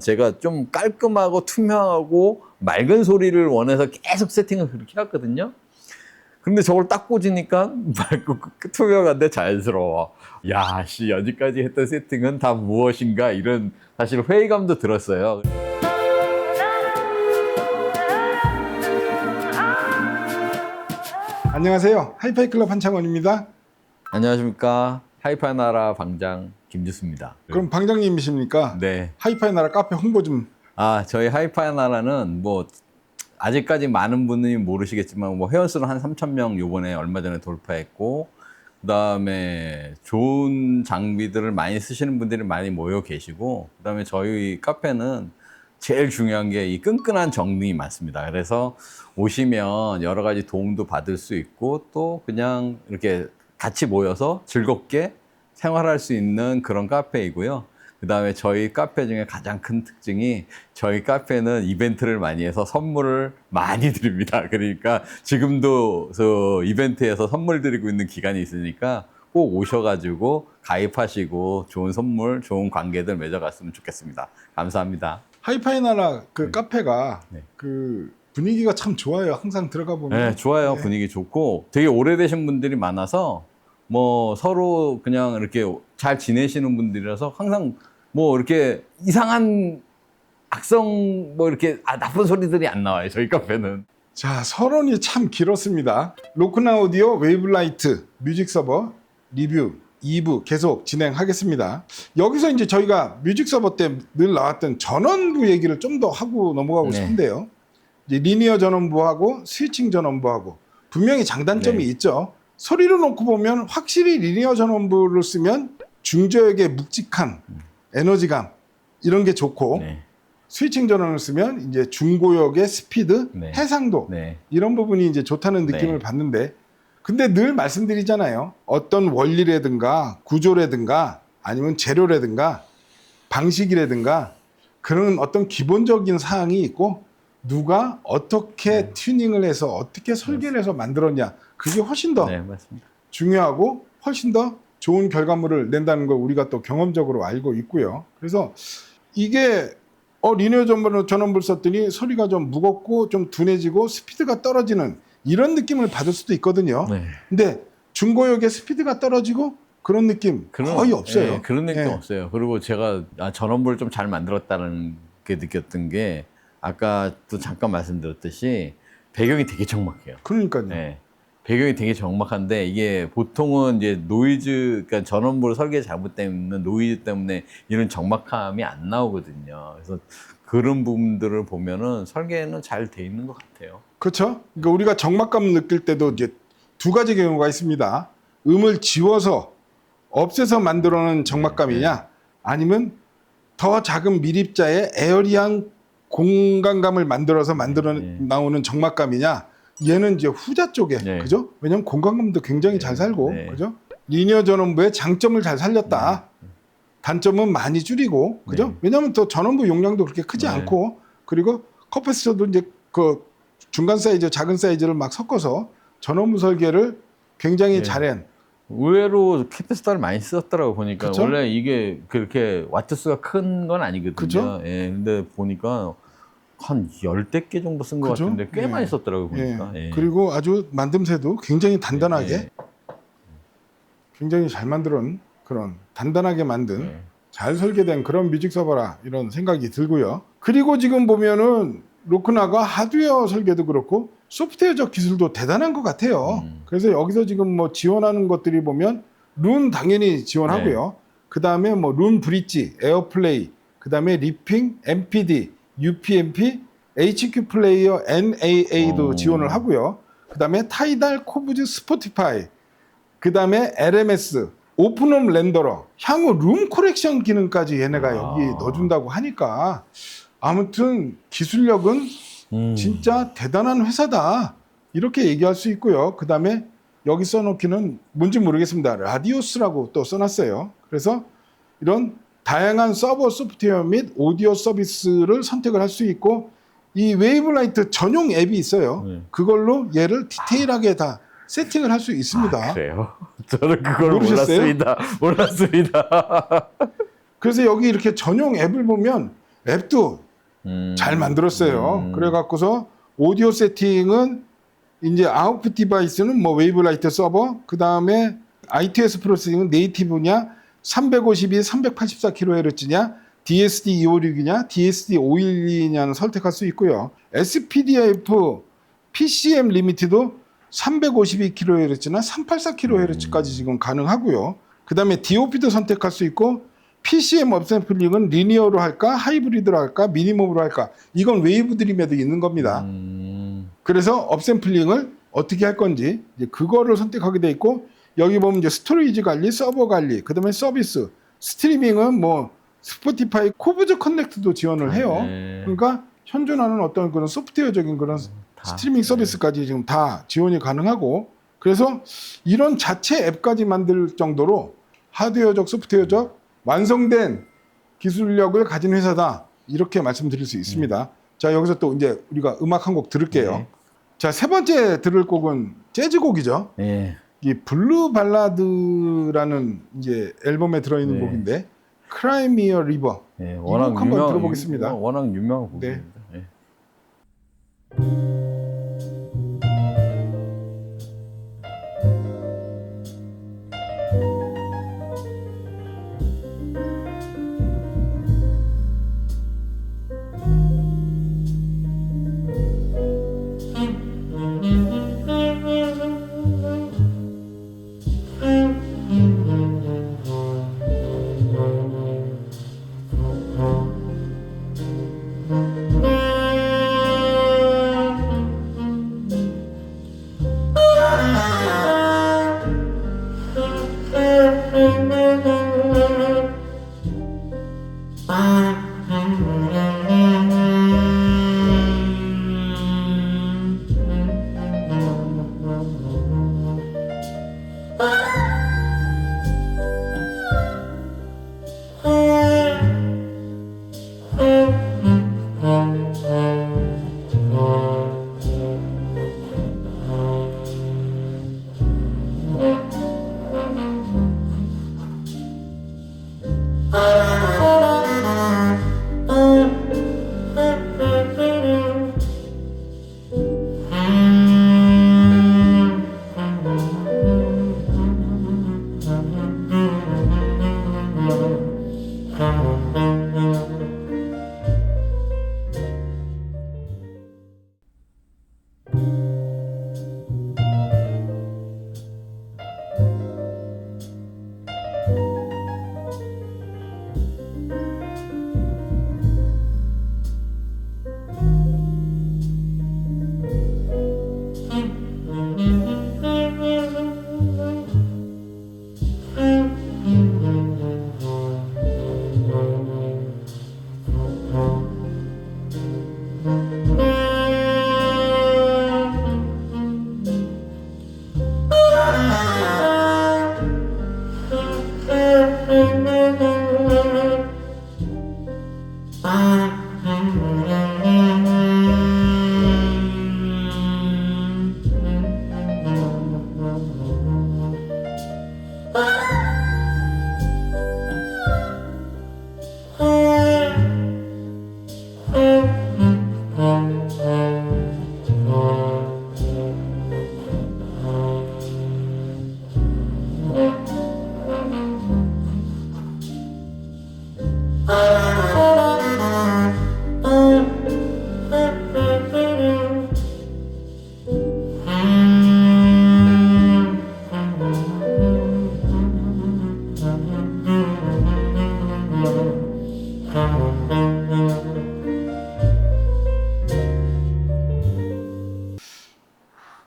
제가 좀 깔끔하고 투명하고 맑은 소리를 원해서 계속 세팅을 그렇게 해왔거든요. 근데 저걸 딱 꽂으니까 맑고 투명한데 자연스러워. 야, 씨, 여지까지 했던 세팅은 다 무엇인가, 이런 사실 회의감도 들었어요. 안녕하세요. 하이파이 클럽 한창원입니다. 안녕하십니까. 하이파이 나라 방장 김주수입니다. 그럼 방장님이십니까? 네. 하이파이 나라 카페 홍보 좀. 저희 하이파이 나라는 뭐 아직까지 많은 분이 모르시겠지만 뭐 회원수는 한 3,000명 요번에 얼마 전에 돌파했고, 그다음에 좋은 장비들을 많이 쓰시는 분들이 많이 모여 계시고, 그다음에 저희 카페는 제일 중요한 게 이 끈끈한 정이 많습니다. 그래서 오시면 여러 가지 도움도 받을 수 있고, 또 그냥 이렇게 같이 모여서 즐겁게 생활할 수 있는 그런 카페이고요. 그 다음에 저희 카페 중에 가장 큰 특징이, 저희 카페는 이벤트를 많이 해서 선물을 많이 드립니다. 그러니까 지금도 저 이벤트에서 선물 드리고 있는 기간이 있으니까 꼭 오셔가지고 가입하시고 좋은 선물, 좋은 관계들 맺어갔으면 좋겠습니다. 감사합니다. 하이파이 나라 그 카페가 네. 그 분위기가 참 좋아요. 항상 들어가 보면. 네, 좋아요. 네. 분위기 좋고 되게 오래되신 분들이 많아서 뭐 서로 그냥 이렇게 잘 지내시는 분들이라서 항상 뭐 이렇게 이상한 악성 뭐 이렇게 나쁜 소리들이 안 나와요, 저희 카페는. 자, 서론이 참 길었습니다. 로크나 오디오 웨이블라이트 뮤직 서버 리뷰 2부 계속 진행하겠습니다. 여기서 이제 저희가 뮤직 서버 때 늘 나왔던 전원부 얘기를 좀 더 하고 넘어가고 네. 싶은데요. 이제 리니어 전원부하고 스위칭 전원부하고 분명히 장단점이 네. 있죠. 소리로 놓고 보면 확실히 리니어 전원부를 쓰면 중저역의 묵직한 에너지감 이런 게 좋고, 네. 스위칭 전원을 쓰면 이제 중고역의 스피드, 네. 해상도 네. 이런 부분이 이제 좋다는 느낌을 네. 받는데, 근데 늘 말씀드리잖아요. 어떤 원리라든가 구조라든가 아니면 재료라든가 방식이라든가 그런 어떤 기본적인 사항이 있고, 누가 어떻게 튜닝을 해서 어떻게 설계를 해서 만들었냐, 그게 훨씬 더 네, 맞습니다. 중요하고 훨씬 더 좋은 결과물을 낸다는 걸 우리가 또 경험적으로 알고 있고요. 그래서 이게 리니어 전원부를 썼더니 소리가 좀 무겁고 좀 둔해지고 스피드가 떨어지는 이런 느낌을 받을 수도 있거든요. 네. 근데 중고역의 스피드가 떨어지고 그런 느낌 거의 없어요. 네, 그런 느낌 예. 없어요. 그리고 제가 전원부를 좀 잘 만들었다는 게 느꼈던 게, 아까 또 잠깐 말씀드렸듯이 배경이 되게 적막해요. 그러니까요. 네. 배경이 되게 적막한데, 이게 보통은 이제 노이즈, 그러니까 전원부 설계 잘못되면 노이즈 때문에 이런 적막함이 안 나오거든요. 그래서 그런 부분들을 보면은 설계는 잘 돼 있는 것 같아요. 그렇죠. 그러니까 우리가 적막감 느낄 때도 이제 두 가지 경우가 있습니다. 음을 지워서 없애서 만들어낸 적막감이냐, 아니면 더 작은 미립자의 에어리한 공간감을 만들어서 나오는 적막감이냐. 얘는 이제 후자 쪽에, 네. 그죠? 왜냐면 공간감도 굉장히 네. 잘 살고, 네. 그죠? 리니어 전원부의 장점을 잘 살렸다. 단점은 많이 줄이고, 그죠? 네. 왜냐면 또 전원부 용량도 그렇게 크지 네. 않고, 그리고 커패시터도 이제 그 중간 사이즈, 작은 사이즈를 막 섞어서 전원부 설계를 굉장히 네. 잘한. 의외로 캐패시터를 많이 썼더라고 보니까. 그쵸? 원래 이게 그렇게 와트 수가 큰 건 아니거든요. 그쵸? 예, 근데 보니까 한 10대 개 정도 쓴 것 그죠? 같은데 꽤 예. 많이 썼더라고 예. 보니까. 예. 그리고 아주 만듦새도 굉장히 단단하게, 예. 굉장히 잘 만든 그런 단단하게 만든 예. 잘 설계된 그런 뮤직 서버라 이런 생각이 들고요. 그리고 지금 보면은 로크나가 하드웨어 설계도 그렇고 소프트웨어적 기술도 대단한 것 같아요. 그래서 여기서 지금 뭐 지원하는 것들이 보면 룬 당연히 지원하고요. 그 다음에 뭐 룬 브릿지, 에어플레이, 그 다음에 리핑, MPD, UPnP, HQ 플레이어, NAA도 지원을 하고요. 그 다음에 타이달, 코브즈, 스포티파이, 그 다음에 LMS, 오픈홈 렌더러, 향후 룸 코렉션 기능까지 얘네가 여기 넣어준다고 하니까 아무튼 기술력은 진짜 대단한 회사다 이렇게 얘기할 수 있고요. 그 다음에 여기 써놓기는 뭔지 모르겠습니다. 라디오스라고 또 써놨어요. 그래서 이런 다양한 서버 소프트웨어 및 오디오 서비스를 선택을 할 수 있고, 이 웨이블라이트 전용 앱이 있어요. 그걸로 얘를 디테일하게 다 세팅을 할 수 있습니다. 그래요? 저는 그걸 모르셨어요? 몰랐습니다. 그래서 여기 이렇게 전용 앱을 보면 앱도 잘 만들었어요. 그래갖고서 오디오 세팅은 이제 아웃풋 디바이스는 뭐 웨이브라이트 서버, 그 다음에 ITS 프로세싱은 네이티브냐, 352, 384kHz냐, DSD 256이냐, DSD 512냐는 선택할 수 있고요. SPDIF PCM 리미트도 352kHz나 384kHz까지 지금 가능하고요. 그 다음에 DOP도 선택할 수 있고, PCM 업샘플링은 리니어로 할까, 하이브리드로 할까, 미니멈으로 할까. 이건 웨이브 드림에도 있는 겁니다. 그래서 업샘플링을 어떻게 할 건지 이제 그거를 선택하게 돼 있고, 여기 보면 이제 스토리지 관리, 서버 관리, 그 다음에 서비스, 스트리밍은 뭐 스포티파이 코브즈 커넥트도 지원을 해요. 그러니까 현존하는 어떤 그런 소프트웨어적인 그런 스트리밍 서비스까지 지금 다 지원이 가능하고, 그래서 이런 자체 앱까지 만들 정도로 하드웨어적, 소프트웨어적 완성된 기술력을 가진 회사다, 이렇게 말씀드릴 수 있습니다. 자, 여기서 또 이제 우리가 음악 한 곡 들을게요. 네. 자, 세 번째 들을 곡은 재즈곡이죠. 예. 이 블루 발라드라는 이제 앨범에 들어있는 네. 곡인데, Cry Me a River. 예, 이 곡 한번 들어보겠습니다. 워낙 유명한 네. 곡입니다. 예.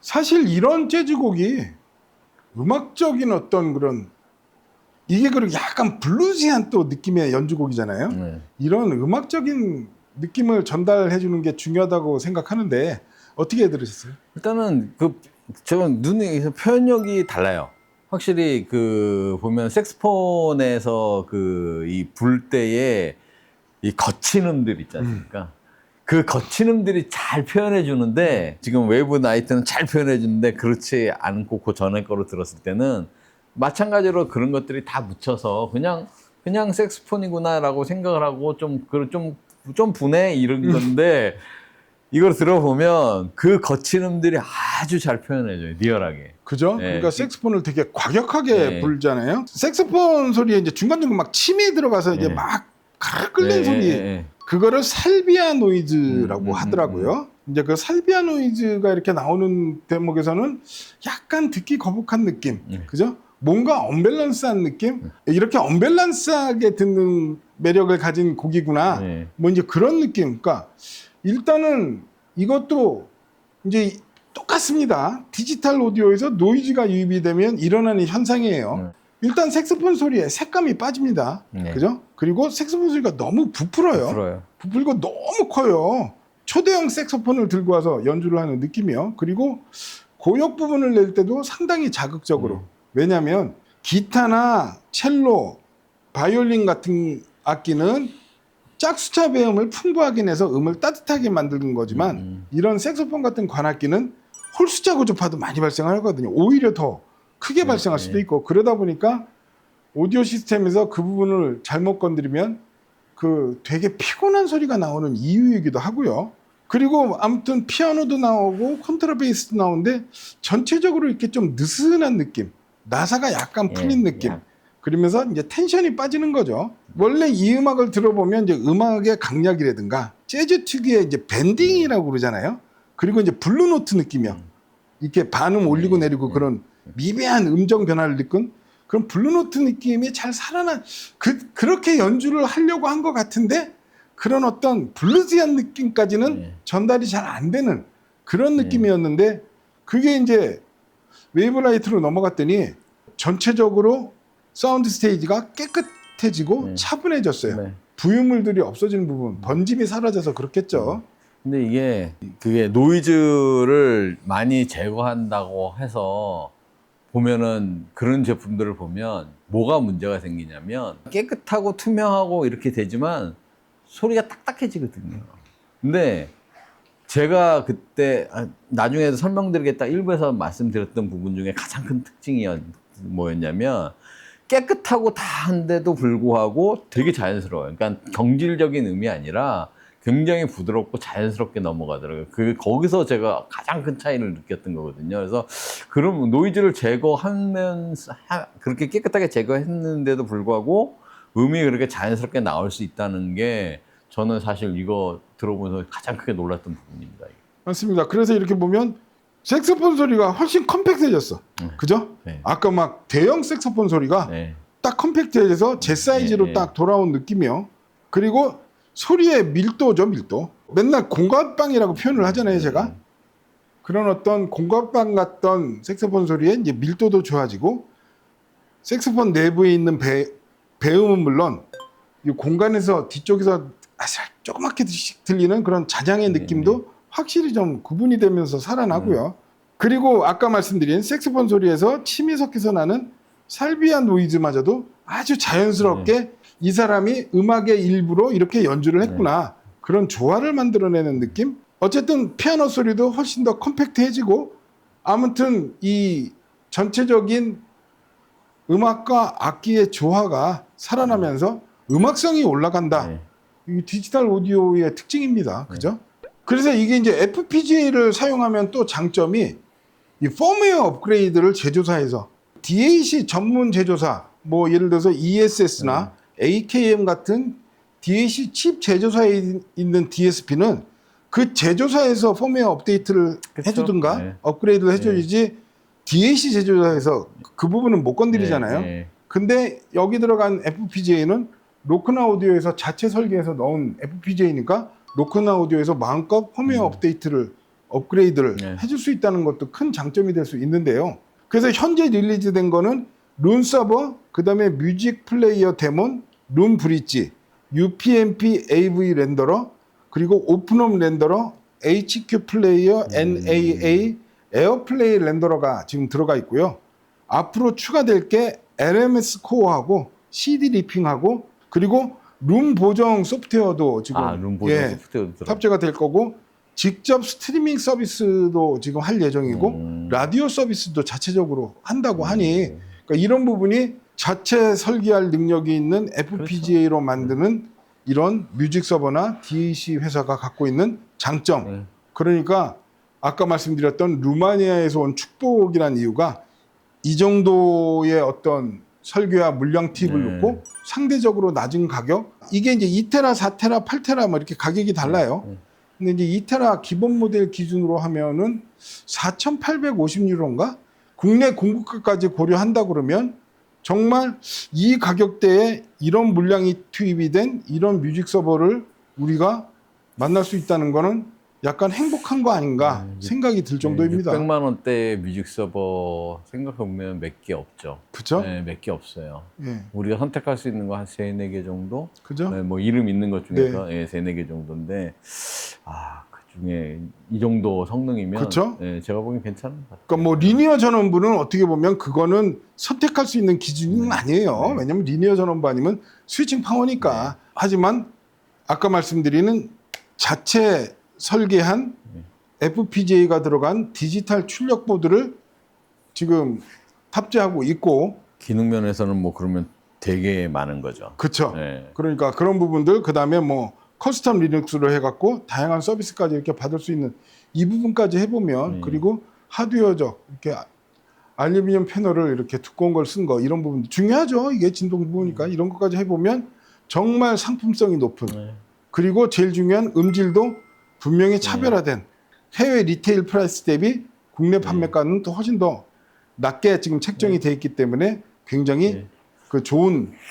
사실 이런 재즈곡이 음악적인 어떤 그런, 이게 그리고 약간 블루지한 또 느낌의 연주곡이잖아요. 네. 이런 음악적인 느낌을 전달해 주는 게 중요하다고 생각하는데 어떻게 들으셨어요? 일단은 저 눈이 표현력이 달라요. 확실히 보면 색스폰에서 이 불 때의 이 거친 음들 있지 않습니까? 그 거친 음들이 잘 표현해 주는데, 지금 웨이브 나이트는 잘 표현해 주는데 그렇지 않고 그 전에 거로 들었을 때는 마찬가지로 그런 것들이 다 묻혀서 그냥 색스폰이구나라고 생각을 하고 좀 좀 분해 이런 건데 이걸 들어보면 그 거친 음들이 아주 잘 표현해줘요. 리얼하게. 그죠? 네. 그러니까 색소폰을 되게 과격하게 네. 불잖아요. 색소폰 소리에 이제 중간중간 막 침이 들어가서 이제 네. 막 가르 끓는 소리. 네. 그거를 살비아 노이즈라고 하더라고요. 이제 그 살비아 노이즈가 이렇게 나오는 대목에서는 약간 듣기 거북한 느낌. 그죠? 뭔가 언밸런스한 느낌? 이렇게 언밸런스하게 듣는 매력을 가진 곡이구나. 네. 뭐 이제 그런 느낌. 그러니까 일단은 이것도 이제 똑같습니다. 디지털 오디오에서 노이즈가 유입이 되면 일어나는 현상이에요. 일단 색소폰 소리에 색감이 빠집니다. 네. 그죠? 그리고 색소폰 소리가 너무 부풀어요. 부풀고 너무 커요. 초대형 색소폰을 들고 와서 연주를 하는 느낌이요. 그리고 고역 부분을 낼 때도 상당히 자극적으로. 왜냐하면 기타나 첼로, 바이올린 같은 악기는 짝수차 배음을 풍부하게 내서 음을 따뜻하게 만드는 거지만 이런 색소폰 같은 관악기는 홀수차 고주파도 많이 발생하거든요. 오히려 더 크게 발생할 수도 있고 그러다 보니까 오디오 시스템에서 그 부분을 잘못 건드리면 그 되게 피곤한 소리가 나오는 이유이기도 하고요. 그리고 아무튼 피아노도 나오고 콘트라베이스도 나오는데 전체적으로 이렇게 좀 느슨한 느낌, 나사가 약간 풀린 느낌. 그러면서 이제 텐션이 빠지는 거죠. 원래 이 음악을 들어보면 이제 음악의 강약이라든가 재즈 특유의 이제 밴딩이라고 그러잖아요. 그리고 이제 블루노트 느낌이요. 이렇게 반음 올리고 내리고 그런 미비한 음정 변화를 느낀 그런 블루노트 느낌이 잘 살아난 그렇게 연주를 하려고 한 것 같은데 그런 어떤 블루지한 느낌까지는 전달이 잘 안 되는 그런 느낌이었는데 그게 이제 웨이브라이트로 넘어갔더니 전체적으로 사운드 스테이지가 깨끗해지고 차분해졌어요. 부유물들이 없어지는 부분, 번짐이 사라져서 그렇겠죠. 근데 이게 그게 노이즈를 많이 제거한다고 해서 보면은 그런 제품들을 보면 뭐가 문제가 생기냐면 깨끗하고 투명하고 이렇게 되지만 소리가 딱딱해지거든요. 근데 제가 그때 나중에도 설명드리겠다 일부에서 말씀드렸던 부분 중에 가장 큰 특징이 뭐였냐면 깨끗하고 다 한데도 불구하고 되게 자연스러워요. 그러니까 경질적인 음이 아니라 굉장히 부드럽고 자연스럽게 넘어가더라고요. 거기서 제가 가장 큰 차이를 느꼈던 거거든요. 그래서 그럼 노이즈를 제거하면서 그렇게 깨끗하게 제거했는데도 불구하고 음이 그렇게 자연스럽게 나올 수 있다는 게 저는 사실 이거 들어보면서 가장 크게 놀랐던 부분입니다. 맞습니다. 그래서 이렇게 보면 색소폰 소리가 훨씬 컴팩트해졌어. 그죠? 네. 아까 막 대형 색소폰 소리가 딱 컴팩트해져서 제 사이즈로 딱 돌아온 느낌이요. 그리고 소리의 밀도죠, 밀도. 맨날 공과빵이라고 표현을 하잖아요, 제가. 그런 어떤 공과빵 같던 색소폰 소리의 이제 밀도도 좋아지고 색소폰 내부에 있는 배음은 물론 이 공간에서 뒤쪽에서 조그맣게 들리는 그런 잔향의 느낌도 확실히 좀 구분이 되면서 살아나고요. 그리고 아까 말씀드린 색소폰 소리에서 침이 섞여서 나는 살비아 노이즈마저도 아주 자연스럽게 이 사람이 음악의 일부로 이렇게 연주를 했구나. 그런 조화를 만들어내는 느낌? 어쨌든 피아노 소리도 훨씬 더 컴팩트해지고 아무튼 이 전체적인 음악과 악기의 조화가 살아나면서 음악성이 올라간다. 이 디지털 오디오의 특징입니다. 그죠? 그래서 이게 이제 FPGA를 사용하면 또 장점이 이 펌웨어 업그레이드를 제조사에서 DAC 전문 제조사, 뭐 예를 들어서 ESS나 AKM 같은 DAC 칩 제조사에 있는 DSP는 그 제조사에서 펌웨어 업데이트를 해주든가 업그레이드를 해줘야지 DAC 제조사에서 그 부분은 못 건드리잖아요. 근데 여기 들어간 FPGA는 로크나 오디오에서 자체 설계해서 넣은 FPGA니까 로크나 오디오에서 마음껏 펌웨어 업데이트를 업그레이드를 해줄 수 있다는 것도 큰 장점이 될 수 있는데요. 그래서 현재 릴리즈된 거는 룬 서버, 그 다음에 뮤직 플레이어 데몬, 룬 브릿지, UPnP AV 렌더러, 그리고 오픈홈 렌더러, HQ 플레이어, NAA, 에어플레이 렌더러가 지금 들어가 있고요. 앞으로 추가될 게 LMS 코어하고 CD 리핑하고 그리고 룸 보정 소프트웨어도 지금 룸 보정 소프트웨어도 탑재가 될 거고 직접 스트리밍 서비스도 지금 할 예정이고 라디오 서비스도 자체적으로 한다고 하니 그러니까 이런 부분이 자체 설계할 능력이 있는 FPGA로 만드는 이런 뮤직 서버나 DAC 회사가 갖고 있는 장점. 그러니까 아까 말씀드렸던 루마니아에서 온 축복이란 이유가 이 정도의 어떤 설계와 물량 팁을 놓고 상대적으로 낮은 가격. 이게 이제 2테라, 4테라, 8테라 뭐 이렇게 가격이 달라요. 근데 이제 2테라 기본 모델 기준으로 하면은 4,850유로인가? 국내 공급가까지 고려한다 그러면 정말 이 가격대에 이런 물량이 투입이 된 이런 뮤직 서버를 우리가 만날 수 있다는 거는 약간 행복한 거 아닌가 생각이 들 정도입니다. 600만 원대 뮤직 서버 생각해보면 몇 개 없죠. 그죠? 네, 몇 개 없어요. 예. 우리가 선택할 수 있는 거 한 3, 4개 정도? 그죠? 네, 뭐 이름 있는 것 중에서 3, 4개 정도인데 그 중에 이 정도 성능이면 그쵸? 제가 보기엔 괜찮은 것 같아요. 그러니까 뭐 리니어 전원부는 어떻게 보면 그거는 선택할 수 있는 기준은 아니에요. 왜냐면 리니어 전원부 아니면 스위칭 파워니까. 하지만 아까 말씀드리는 자체 설계한 FPGA가 들어간 디지털 출력 보드를 지금 탑재하고 있고, 기능 면에서는 뭐 그러면 되게 많은 거죠. 그렇죠. 네. 그러니까 그런 부분들, 그 다음에 뭐 커스텀 리눅스로 해갖고 다양한 서비스까지 이렇게 받을 수 있는 이 부분까지 해보면, 그리고 하드웨어적 이렇게 알루미늄 패널을 이렇게 두꺼운 걸 쓴 거, 이런 부분 중요하죠. 이게 진동 부분이니까 이런 것까지 해보면 정말 상품성이 높은, 그리고 제일 중요한 음질도 분명히 차별화된 해외 리테일 프라이스 대비 국내 판매가는 또 훨씬 더 낮게 지금 책정이 돼 있기 때문에 굉장히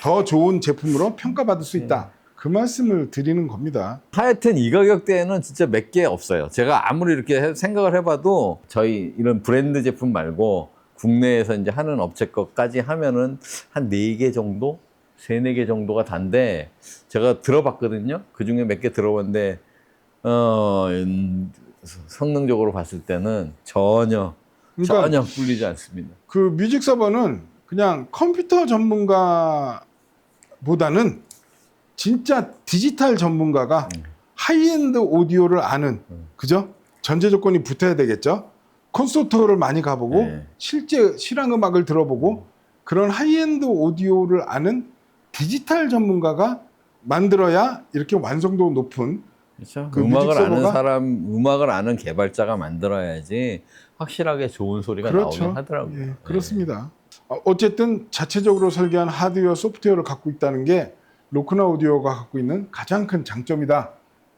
더 좋은 제품으로 평가받을 수 있다. 그 말씀을 드리는 겁니다. 하여튼 이 가격대에는 진짜 몇 개 없어요. 제가 아무리 이렇게 생각을 해봐도 저희 이런 브랜드 제품 말고 국내에서 이제 하는 업체 것까지 하면은 한 4개 정도? 3, 4개 정도가 단데 제가 들어봤거든요. 그 중에 몇 개 들어봤는데 성능적으로 봤을 때는 전혀 꿀리지 않습니다. 그 뮤직 서버는 그냥 컴퓨터 전문가보다는 진짜 디지털 전문가가 하이엔드 오디오를 아는, 그죠? 전제 조건이 붙어야 되겠죠? 콘서트를 많이 가보고 실제 실황 음악을 들어보고 그런 하이엔드 오디오를 아는 디지털 전문가가 만들어야 이렇게 완성도 높은, 그렇죠. 그 음악을 아는 뮤직서버가? 사람, 음악을 아는 개발자가 만들어야지 확실하게 좋은 소리가 나오긴 하더라고요. 예, 그렇습니다. 어쨌든 자체적으로 설계한 하드웨어, 소프트웨어를 갖고 있다는 게 로크나 오디오가 갖고 있는 가장 큰 장점이다.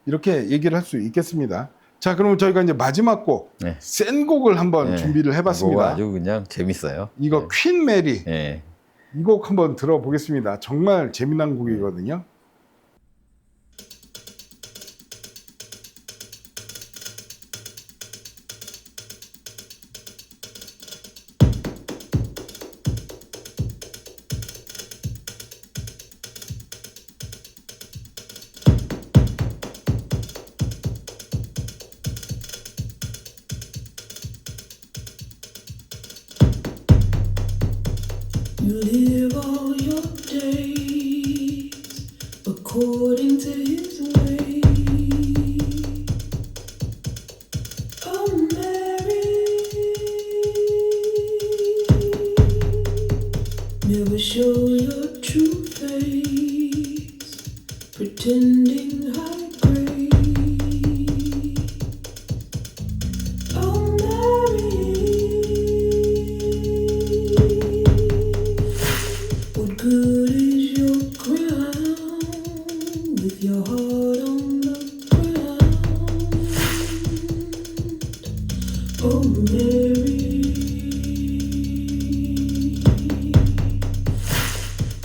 이렇게 얘기를 할 수 있겠습니다. 자, 그러면 저희가 이제 마지막 곡, 센 곡을 한번 준비를 해봤습니다. 아주 그냥 재밌어요. 이거 퀸 메리. 네. 이 곡 한번 들어보겠습니다. 정말 재미난 곡이거든요. You live all your days according to his way. Oh, Mary, never show your true face, pretending high grade. Oh, Mary, what good is your crown with your heart on the ground? Oh, Mary,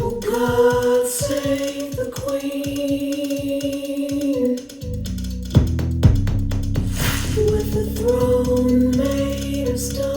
oh, God save the Queen with the throne made of stone.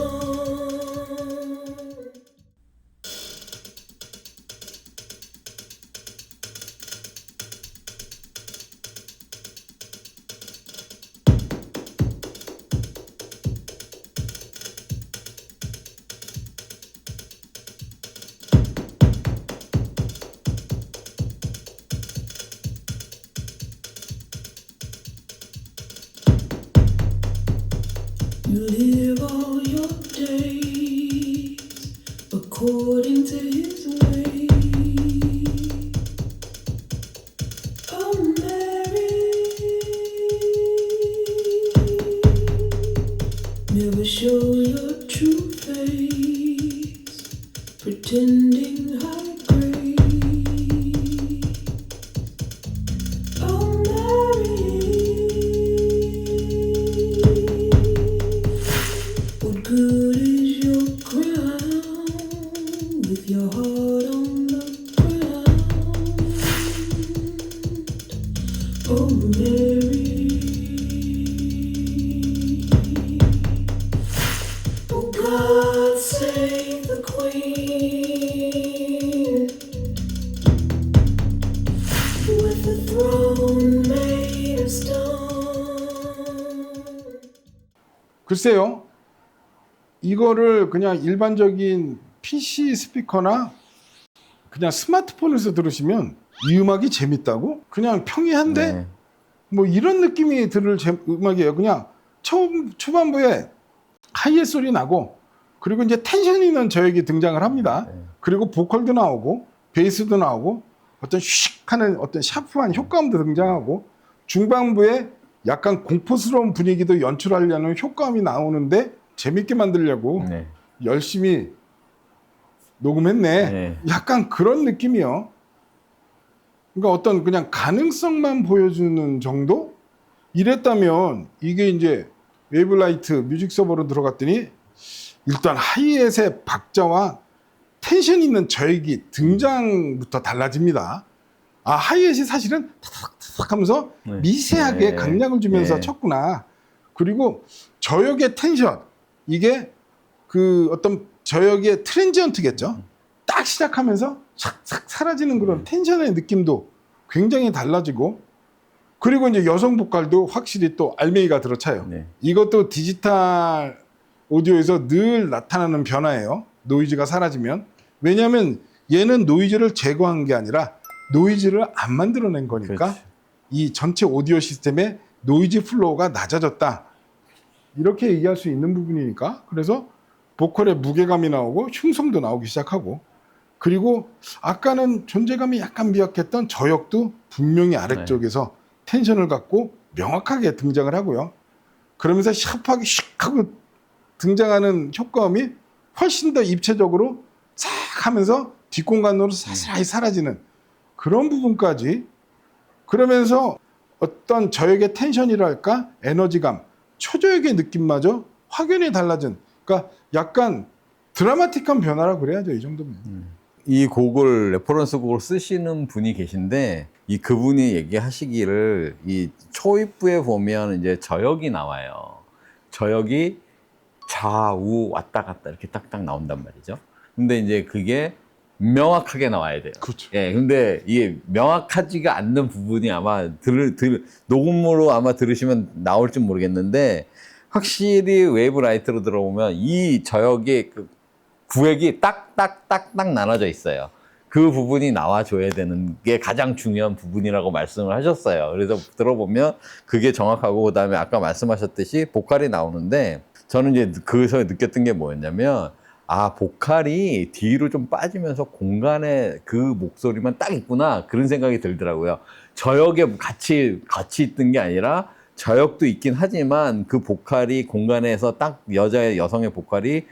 You live all your days according to his way. Oh, show your true face, pretending high grade. Oh, Mary, what good is your crown with your heart on the ground? Oh, Mary. Oh, God save the Queen with the throne made of stone. 글쎄요, 이거를 그냥 일반적인 PC 스피커나 그냥 스마트폰에서 들으시면 이 음악이 재밌다고? 그냥 평이한데? 네. 뭐 이런 느낌이 들을 음악이에요. 그냥 초반부에 하이햇 소리 나고, 그리고 이제 텐션 있는 저역이 등장을 합니다. 그리고 보컬도 나오고 베이스도 나오고 어떤 슉하는 어떤 샤프한 효과음도 등장하고, 중반부에 약간 공포스러운 분위기도 연출하려는 효과음이 나오는데 재밌게 만들려고 네. 열심히 녹음했네. 네. 약간 그런 느낌이요. 그러니까 어떤 그냥 가능성만 보여주는 정도? 이랬다면 이게 이제 웨이브라이트 뮤직 서버로 들어갔더니 일단 하이햇의 박자와 텐션 있는 저역이 등장부터 달라집니다. 아, 하이햇이 사실은 탁탁탁 하면서 네. 미세하게 네. 강약을 주면서 네. 쳤구나. 그리고 저역의 텐션, 이게 그 어떤 저역의 트랜지언트겠죠. 딱 시작하면서 싹싹 사라지는 그런 텐션의 느낌도 굉장히 달라지고, 그리고 이제 여성 보컬도 확실히 또 알맹이가 들어차요. 네. 이것도 디지털 오디오에서 늘 나타나는 변화예요. 노이즈가 사라지면. 왜냐하면 얘는 노이즈를 제거한 게 아니라 노이즈를 안 만들어낸 거니까 그렇죠. 이 전체 오디오 시스템의 노이즈 플로우가 낮아졌다. 이렇게 얘기할 수 있는 부분이니까. 그래서 보컬의 무게감이 나오고 흉성도 나오기 시작하고, 그리고 아까는 존재감이 약간 미약했던 저역도 분명히 아래쪽에서 텐션을 갖고 명확하게 등장을 하고요. 그러면서 샤프하게 슉 하고 등장하는 효과음이 훨씬 더 입체적으로 싹 하면서 뒷공간으로 사스라이 사라지는 그런 부분까지, 그러면서 어떤 저역의 텐션이랄까 에너지감, 초저역의 느낌마저 확연히 달라진, 그러니까 약간 드라마틱한 변화라 그래야죠, 이 정도면. 이 곡을 레퍼런스 곡을 쓰시는 분이 계신데, 이 그분이 얘기하시기를 이 초입부에 보면 이제 저역이 나와요. 저역이 좌우 왔다 갔다 이렇게 딱딱 나온단 말이죠. 근데 이제 그게 명확하게 나와야 돼요. 그렇죠. 예, 근데 이게 명확하지가 않는 부분이 아마 녹음으로 아마 들으시면 나올지 모르겠는데, 확실히 웨이브 라이트로 들어보면 이 저역의 그 구획이 딱딱딱딱 나눠져 있어요. 그 부분이 나와줘야 되는 게 가장 중요한 부분이라고 말씀을 하셨어요. 그래서 들어보면 그게 정확하고, 그 다음에 아까 말씀하셨듯이 보컬이 나오는데, 저는 이제 거기서 느꼈던 게 뭐였냐면, 아, 보컬이 뒤로 좀 빠지면서 공간에 그 목소리만 딱 있구나, 그런 생각이 들더라고요. 저역에 같이 있던 게 아니라, 저역도 있긴 하지만 그 보컬이 공간에서 딱 여성의 보컬이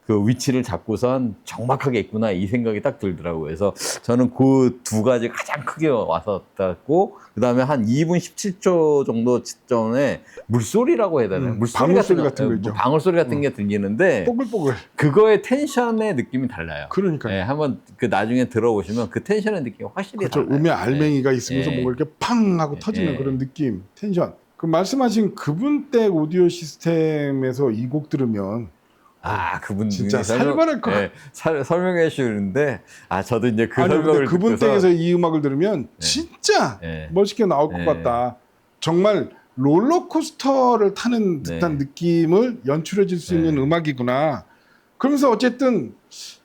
그 위치를 잡고선 정확하게 있구나, 이 생각이 딱 들더라고요. 그래서 저는 그 두 가지 가장 크게 왔었고, 그 다음에 한 2분 17초 정도 직전에 물소리라고 해야 되나요? 방울소리 같은 거 있죠. 방울소리 같은 게 들리는데, 뽀글뽀글. 그거의 텐션의 느낌이 달라요. 그러니까요. 네, 한번 그 나중에 들어보시면 그 텐션의 느낌이 확실히 그렇죠. 달라요. 음에 알맹이가 네. 있으면서 네. 뭔가 이렇게 팡 하고 터지는 네. 그런 느낌, 텐션. 그 말씀하신 그분 댁 오디오 시스템에서 이 곡 들으면 아, 그분 진짜 살벌할 것 설명해 주는데, 아, 저도 이제 그 아니, 근데 설명을 그분 듣고서, 댁에서 이 음악을 들으면 진짜 네. 멋있게 나올 것 네. 같다. 정말 롤러코스터를 타는 듯한 네. 느낌을 연출해 줄 수 있는 네. 음악이구나. 그러면서 어쨌든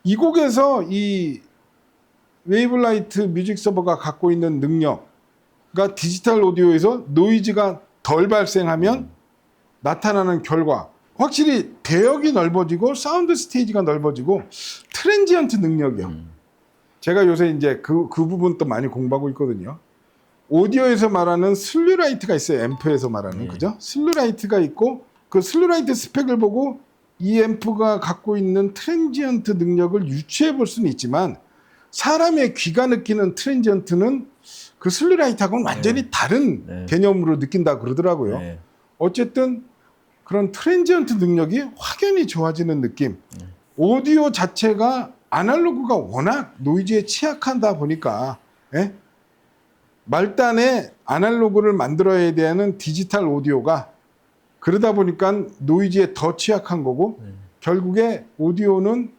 이 곡에서 이 웨이브라이트 뮤직 서버가 갖고 있는 능력, 그러니까 디지털 오디오에서 노이즈가 덜 발생하면 나타나는 결과, 확실히 대역이 넓어지고 사운드 스테이지가 넓어지고 트랜지언트 능력이요. 제가 요새 이제 그 부분 또 많이 공부하고 있거든요. 오디오에서 말하는 슬루라이트가 있어요. 앰프에서 말하는, 그죠? 슬루라이트가 있고, 그 슬루라이트 스펙을 보고 이 앰프가 갖고 있는 트랜지언트 능력을 유추해 볼 수는 있지만 사람의 귀가 느끼는 트랜지언트는 그 슬리라이트하고는 완전히 다른 네. 개념으로 느낀다 그러더라고요. 네. 어쨌든 그런 트랜지언트 능력이 확연히 좋아지는 느낌. 오디오 자체가 아날로그가 워낙 노이즈에 취약하다 보니까 예? 말단에 아날로그를 만들어야 되는 디지털 오디오가 그러다 보니까 노이즈에 더 취약한 거고 결국에 오디오는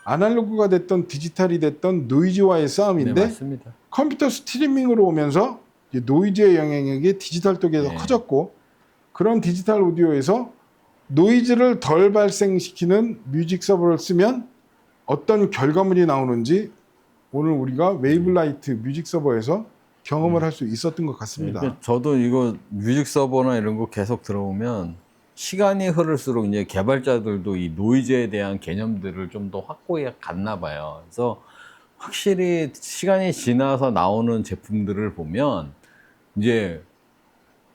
아날로그가 됐던 디지털이 됐던 노이즈와의 네, 싸움인데 맞습니다. 컴퓨터 스트리밍으로 오면서 이제 노이즈의 영향력이 디지털 쪽에서 네. 커졌고 그런 디지털 오디오에서 노이즈를 덜 발생시키는 뮤직 서버를 쓰면 어떤 결과물이 나오는지 오늘 우리가 웨이블라이트 뮤직 서버에서 경험을 할 수 있었던 것 같습니다. 네, 저도 이거 뮤직 서버나 이런 거 계속 들어오면 시간이 흐를수록 이제 개발자들도 이 노이즈에 대한 개념들을 좀 더 확고히 갔나 봐요. 그래서 확실히 시간이 지나서 나오는 제품들을 보면 이제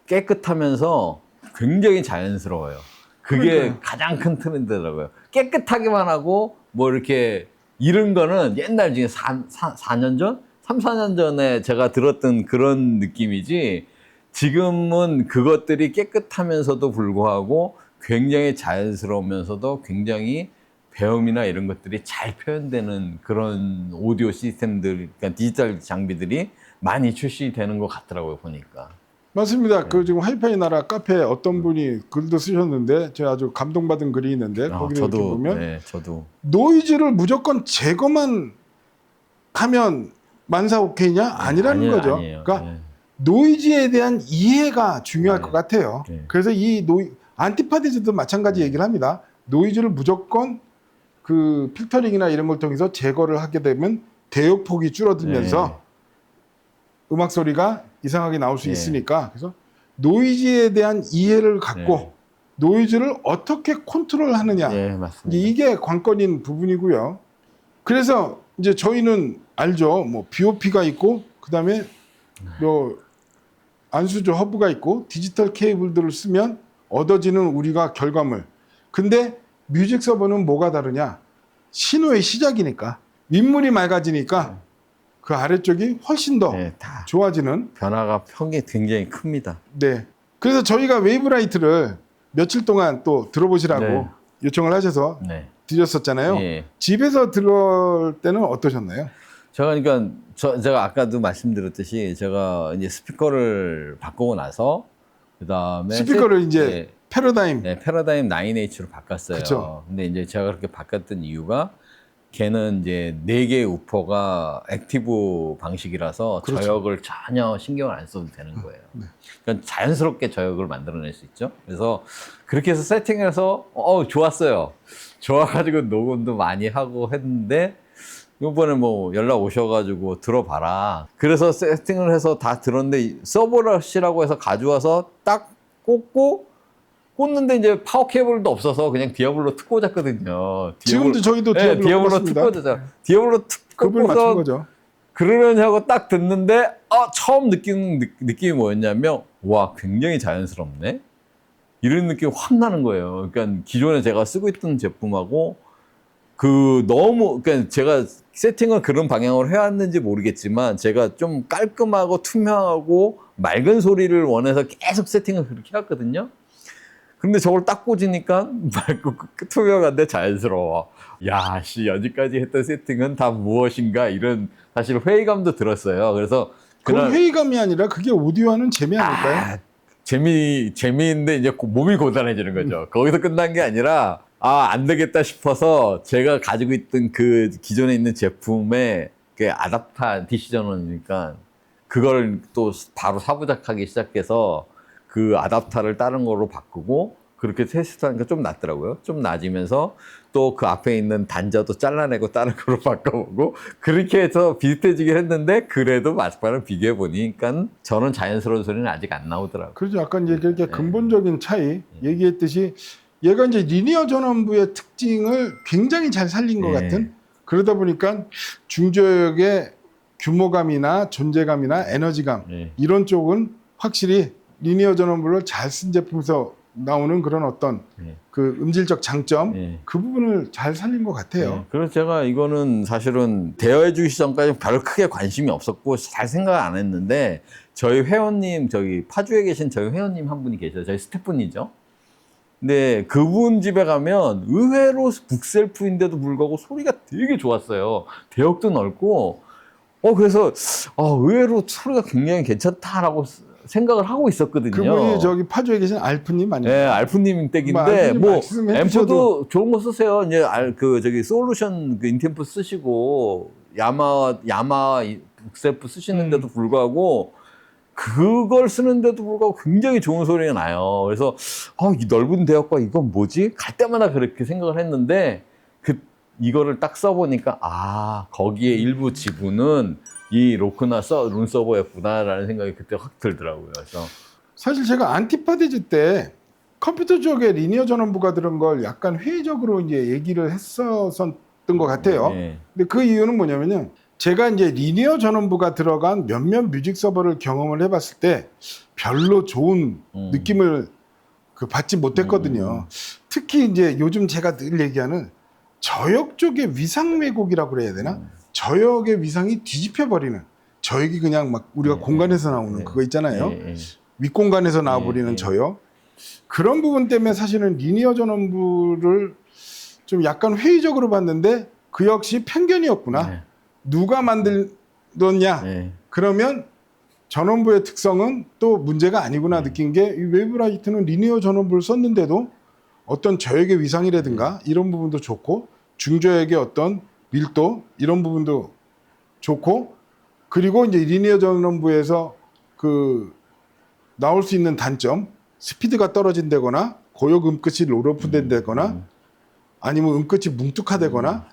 깨끗하면서 굉장히 자연스러워요. 그게 그러니까요. 가장 큰 트렌드더라고요. 깨끗하기만 하고 뭐 이렇게 이런 거는 옛날 중에 4년 전? 3, 4년 전에 제가 들었던 그런 느낌이지 지금은 그것들이 깨끗하면서도 불구하고 굉장히 자연스러우면서도 굉장히 배음이나 이런 것들이 잘 표현되는 그런 오디오 시스템들, 그러니까 디지털 장비들이 많이 출시되는 것 같더라고요, 보니까. 맞습니다. 그 지금 하이파이 나라 카페에 어떤 분이 글도 쓰셨는데 제가 아주 감동받은 글이 있는데 거기를 이렇게 보면 네, 저도. 노이즈를 무조건 제거만 하면 만사 오케이냐? 아니라는 거죠. 아니에요. 그러니까 네. 노이즈에 대한 이해가 중요할 네. 것 같아요. 네. 그래서 이 안티파디즈도 마찬가지 얘기를 합니다. 노이즈를 무조건 그 필터링이나 이런 걸 통해서 제거를 하게 되면 대역폭이 줄어들면서 음악 소리가 이상하게 나올 수 네. 있으니까 그래서 노이즈에 대한 이해를 갖고 네. 노이즈를 어떻게 컨트롤하느냐 네, 맞습니다. 이제 이게 관건인 부분이고요. 그래서 이제 저희는 알죠. 뭐 BOP가 있고 그다음에 뭐 안수조 허브가 있고 디지털 케이블들을 쓰면 얻어지는 우리가 결과물. 근데 뮤직 서버는 뭐가 다르냐? 신호의 시작이니까 윗물이 맑아지니까 그 아래쪽이 훨씬 더 네, 다 좋아지는. 변화가 평이 굉장히 큽니다. 네. 그래서 저희가 웨이브라이트를 며칠 동안 또 들어보시라고 네. 요청을 하셔서 네. 드렸었잖아요. 예. 집에서 들을 때는 어떠셨나요? 제가 그러니까 제가 아까도 말씀드렸듯이 제가 이제 스피커를 바꾸고 나서 그다음에 스피커를 이제 패러다임. 네, 패러다임 9H로 바꿨어요. 그쵸. 근데 이제 제가 그렇게 바꿨던 이유가 걔는 이제 4개의 우퍼가 액티브 방식이라서 그렇죠. 저역을 전혀 신경을 안 써도 되는 거예요. 그러니까 자연스럽게 저역을 만들어낼 수 있죠. 그래서 그렇게 해서 세팅해서 좋았어요. 좋아가지고 녹음도 많이 하고 했는데 이번에 뭐 연락 오셔가지고 들어봐라. 그래서 세팅을 해서 다 들었는데 서버러시라고 해서 가져와서 딱 꽂는데 이제 파워 케이블도 없어서 그냥 디아블로 툭 꽂았거든요. 지금도 저희도 네, 디아블로 툭 꽂았습니다. 꽂았죠. 디아블로 툭 급을 맞춘 꽂아서 거죠. 그러려니 하고 딱 듣는데 처음 느끼는 느낌이 뭐였냐면 와 굉장히 자연스럽네. 이런 느낌이 확 나는 거예요. 그러니까 기존에 제가 쓰고 있던 제품하고 그러니까 제가 세팅을 그런 방향으로 해왔는지 모르겠지만 제가 좀 깔끔하고 투명하고 맑은 소리를 원해서 계속 세팅을 그렇게 해왔거든요. 근데 저걸 딱 꽂으니까 맑고 투명한데 자연스러워. 야, 여지까지 했던 세팅은 다 무엇인가 이런 사실 회의감도 들었어요. 그래서 그건 회의감이 아니라 그게 오디오하는 재미 아닐까요? 재미인데 이제 몸이 고단해지는 거죠. 거기서 끝난 게 아니라 안 되겠다 싶어서 제가 가지고 있던 그 기존에 있는 제품의 그 아답터 디시전원이니까 그걸 또 바로 사부작하기 시작해서 그 아답터를 다른 거로 바꾸고 그렇게 테스트하니까 좀 낫더라고요. 좀 나아지면서 또 그 앞에 있는 단자도 잘라내고 다른 거로 바꿔보고 그렇게 해서 비슷해지긴 했는데 그래도 막판을 비교해 보니까 저는 자연스러운 소리는 아직 안 나오더라고요. 그렇죠. 아까 이제 그렇게 근본적인 차이 얘기했듯이 얘가 이제 리니어 전원부의 특징을 굉장히 잘 살린 것 같은 그러다 보니까 중저역의 규모감이나 존재감이나 에너지감 이런 쪽은 확실히 리니어 전원부를 잘 쓴 제품에서 나오는 그런 어떤 예. 그 음질적 장점 예. 그 부분을 잘 살린 것 같아요. 네. 그래서 제가 이거는 사실은 대여해 주기 전까지 별로 크게 관심이 없었고 잘 생각 안 했는데 저희 회원님 저기 파주에 계신 저희 회원님 한 분이 계셔요. 저희 스태프분이죠. 근데 그분 집에 가면 의외로 북셀프인데도 불구하고 소리가 되게 좋았어요. 대역도 넓고 그래서 의외로 소리가 굉장히 괜찮다라고 생각을 하고 있었거든요. 그분이 저기 파주에 계신 알프님 아니에요? 네, 알프님 댁인데 알프님 뭐 말씀해 앰프도 좋은 거 쓰세요. 이제 저기 솔루션 그 인템프 쓰시고 야마 북셀프 쓰시는데도 불구하고 그걸 쓰는데도 불구하고 굉장히 좋은 소리가 나요. 그래서 이 넓은 대역과 이건 뭐지? 갈 때마다 그렇게 생각을 했는데 이거를 딱 써보니까 거기에 일부 지분은 이 로크나 룬 서버였구나라는 생각이 그때 확 들더라고요. 그래서 사실 제가 안티파디즈 때 컴퓨터 쪽에 리니어 전원부가 들은 걸 약간 회의적으로 이제 얘기를 했었던 것 같아요. 네. 근데 그 이유는 뭐냐면요. 제가 이제 리니어 전원부가 들어간 몇몇 뮤직 서버를 경험을 해봤을 때 별로 좋은 느낌을 받지 못했거든요. 특히 이제 요즘 제가 늘 얘기하는 저역 쪽의 위상 왜곡이라고 그래야 되나? 저역의 위상이 뒤집혀버리는, 저역이 그냥 막 우리가 공간에서 나오는 그거 있잖아요. 윗공간에서 나와버리는 저역. 그런 부분 때문에 사실은 리니어 전원부를 좀 약간 회의적으로 봤는데 그 역시 편견이었구나. 누가 만들었냐? 그러면 전원부의 특성은 또 문제가 아니구나 느낀 게 이 웨이브라이트는 리니어 전원부를 썼는데도 어떤 저역의 위상이라든가 이런 부분도 좋고 중저역의 어떤 밀도 이런 부분도 좋고 그리고 이제 리니어 전원부에서 나올 수 있는 단점 스피드가 떨어진다거나 고역 음끝이 롤오프 된다거나 아니면 음끝이 뭉툭하다거나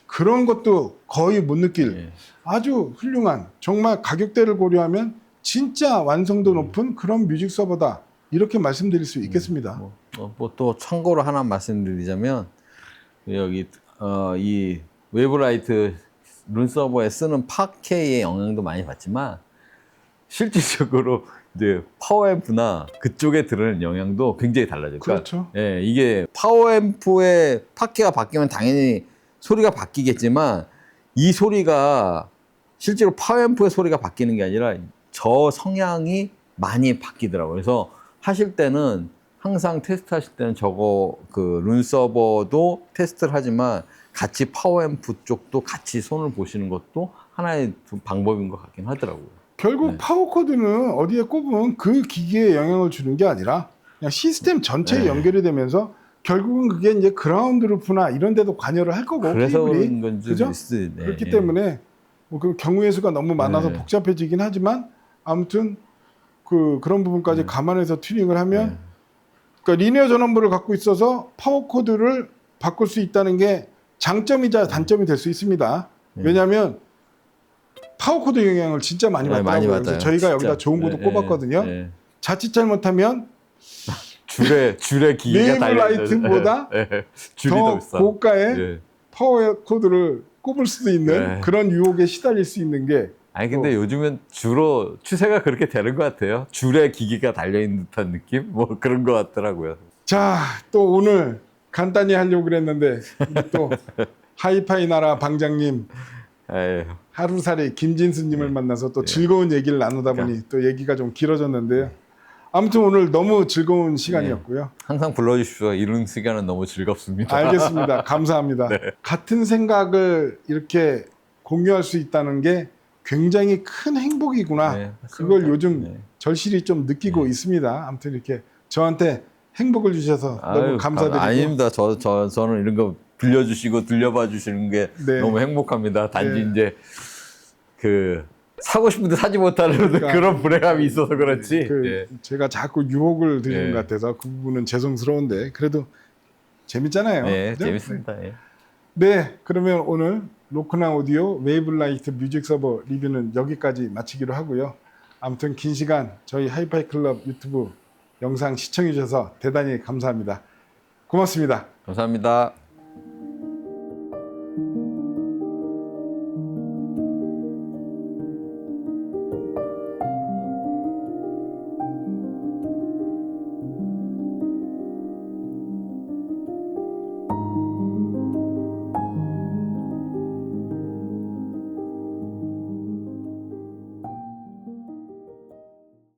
그런 것도 거의 못 느낄 아주 훌륭한 정말 가격대를 고려하면 진짜 완성도 높은 그런 뮤직 서버다 이렇게 말씀드릴 수 있겠습니다. 뭐 또 참고로 하나 말씀드리자면 여기 이 웨이브라이트 룬 서버에 쓰는 파케의 영향도 많이 받지만 실질적으로 이제 파워앰프나 그쪽에 들어오는 영향도 굉장히 달라져요. 그렇죠. 그러니까, 이게 파워앰프의 파케가 바뀌면 당연히 소리가 바뀌겠지만 이 소리가 실제로 파워앰프의 소리가 바뀌는 게 아니라 저 성향이 많이 바뀌더라고요. 그래서 하실 때는 항상 테스트 하실 때는 룬 서버도 테스트를 하지만 같이 파워앰프 쪽도 같이 손을 보시는 것도 하나의 방법인 것 같긴 하더라고요. 결국 파워 코드는 어디에 꼽으면 그 기기에 영향을 주는 게 아니라 그냥 시스템 전체에 연결이 되면서 결국은 그게 이제 그라운드 루프나 이런 데도 관여를 할 거고 그래서 케이블이. 그런 건지 그죠? 네. 그렇기 때문에 뭐 그 경우의 수가 너무 많아서 복잡해지긴 하지만 아무튼 그런 부분까지 감안해서 튜닝을 하면 그러니까 리니어 전원부를 갖고 있어서 파워 코드를 바꿀 수 있다는 게 장점이자 단점이 될 수 있습니다. 왜냐하면 파워 코드 영향을 진짜 많이 받더라고요. 많이 그래서 받아요. 저희가 진짜. 여기다 좋은 코드 꼽았거든요. 자칫 잘못하면 줄에 기계가 달려 웨이브라이트보다 줄이 더 비싸. 고가의 파워 코드를 꼽을 수도 있는 그런 유혹에 시달릴 수 있는 게 근데 요즘은 주로 추세가 그렇게 되는 것 같아요. 줄에 기계가 달려있는 듯한 느낌? 뭐 그런 것 같더라고요. 자, 또 오늘 간단히 하려고 그랬는데 우리 또 하이파이 나라 방장님 에휴. 하루살이 김진수님을 만나서 또 즐거운 얘기를 나누다 보니 또 얘기가 좀 길어졌는데요. 아무튼 오늘 너무 즐거운 시간이었고요. 항상 불러주십시오. 이런 시간은 너무 즐겁습니다. 알겠습니다. 감사합니다. 같은 생각을 이렇게 공유할 수 있다는 게 굉장히 큰 행복이구나. 그걸 요즘 절실히 좀 느끼고 있습니다. 아무튼 이렇게 저한테 행복을 주셔서 너무 감사드리고. 아닙니다. 저는 이런 거 빌려주시고 들려봐 주시는 게 너무 행복합니다. 단지 이제 사고 싶은데 사지 못하는 그런 불행함이 있어서 그렇지. 제가 자꾸 유혹을 드리는 것 같아서 그 부분은 죄송스러운데 그래도 재밌잖아요. 네, 그죠? 재밌습니다. 네, 그러면 오늘 로크나 오디오 웨이브라이트 뮤직 서버 리뷰는 여기까지 마치기로 하고요. 아무튼 긴 시간 저희 하이파이 클럽 유튜브 영상 시청해 주셔서 대단히 감사합니다. 고맙습니다. 감사합니다.